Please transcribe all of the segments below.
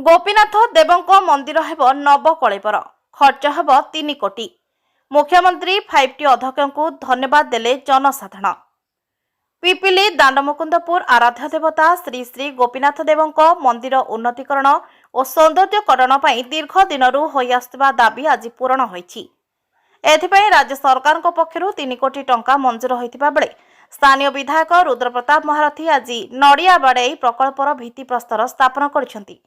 गोपीनाथ देवଙ୍କ मंदिर हेब नवकलेवर खर्च हेब 3 कोटी। मुख्यमंत्री 5T अध्यक्षଙ୍କୁ धन्यवाद देले जनसाधारण। पिपिली दांडमुकुंदपुर आराध्य देवता श्री श्री गोपीनाथ देवଙ୍କ मंदिर उन्नतीकरण और सौंदर्यकरण पर दीर्घ दिनरू होई आसुवा दाबी आज पूरण होईछि। एथिपई राज्य सरकार पक्षरु 3 कोटी टंका मंजूर होइतिबा बेले स्थानीय विधायक रुद्रप्रताप महारथी आज नड़िया बाड़े प्रकल्पर भित्तिप्रस्तर स्थापन करिसेंति।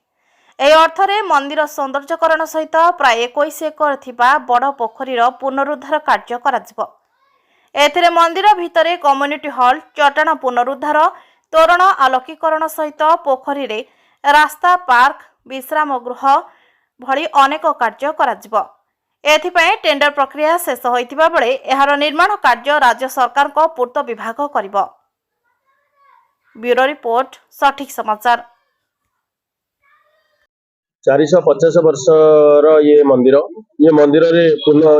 ଏହି ଅର୍ଥରେ ମନ୍ଦିର ସୌନ୍ଦର୍ଯ୍ୟକରଣ ସହିତ ପ୍ରାୟ 21 ଏକର ଥିବା ବଡ଼ ପୋଖରୀର ପୁନରୁଦ୍ଧାର କାର୍ଯ୍ୟ କରାଯିବ। ଏଥିରେ ମନ୍ଦିର ଭିତରେ କମ୍ୟୁନିଟି ହଲ୍, ଚଟାଣ ପୁନରୁଦ୍ଧାର, ତୋରଣ ଆଲୋକୀକରଣ ସହିତ ପୋଖରୀରେ ରାସ୍ତା, ପାର୍କ, ବିଶ୍ରାମ ଗୃହ ଭଳି ଅନେକ କାର୍ଯ୍ୟ କରାଯିବ। ଏଥିପାଇଁ ଟେଣ୍ଡର ପ୍ରକ୍ରିୟା ଶେଷ ହୋଇଥିବା ବେଳେ ଏହାର ନିର୍ମାଣ କାର୍ଯ୍ୟ ରାଜ୍ୟ ସରକାରଙ୍କ ପୂର୍ତ୍ତ ବିଭାଗ କରିବ। ବ୍ୟୁରୋ रिपोर्ट सठिक समाचार। 450 वर्षर ये मंदिर रे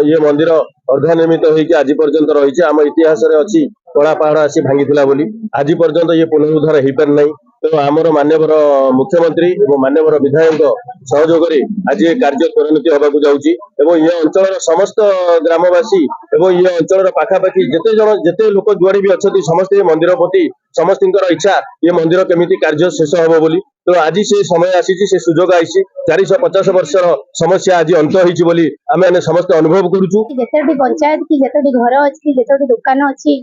ये मंदिर अर्धनिर्मित होइके आज पर्यंत रही आम इतिहास रे अच्छी कला पहाड़ आसी भांगी बोली आज पर्यंत ये पुनरुद्धार हो पार नहीं। तेणु आमर माननीय मुख्यमंत्री और माननीय विधायक सहयोग आज ये कार्य त्वरान्वित होगा जाऊँगी। ये अंचल समस्त ग्रामवासी और ये अंचल पाखापाखि जिते लोक जुआड़ी भी अच्छा समस्त ये मंदिर प्रति समस्त इच्छा ये मंदिर केमी कार्य शेष हम बोली। तो आज से समय आसी से सुजोग आई 450 वर्षर समस्या आज अंत होती आम समस्त अनुभव करुचु। जिते पंचायत की जिते घर अच्छी जिते दुकान अच्छी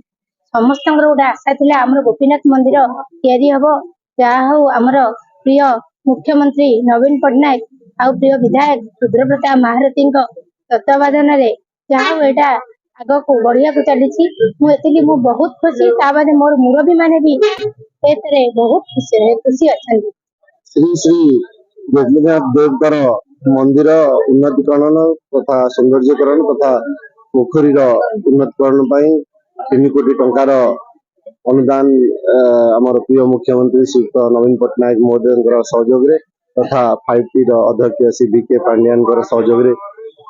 समस्त गोटे आशा थी आम गोपीनाथ मंदिर तैयारी हम आमर प्रिय मुख्यमंत्री नवीन पट्टनायक आ प्रिय विधायक रुद्रप्रताप महारथी तत्वावधान यहाँ आग को बढ़िया को चली बहुत खुशी बाद मोर मुरबी माने भी बहुत खुशी अच्छा। श्री श्री गोपीनाथ देवकर मंदिर उन्नतीकरण तथा सौंदर्यकरण तथा पोखरी उन्नतीकरण 3 कोटी टंकार अनुदान आमर प्रिय मुख्यमंत्री श्रीयुक्त नवीन पट्टनायक महोदय सहयोग तथा 5T अध्यक्ष श्री VK पांड्यान सहयोग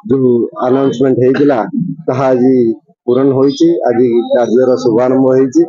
जो अनाउंसमेंट होता आज पूरण होती आज कार्यर शुभारंभ होती।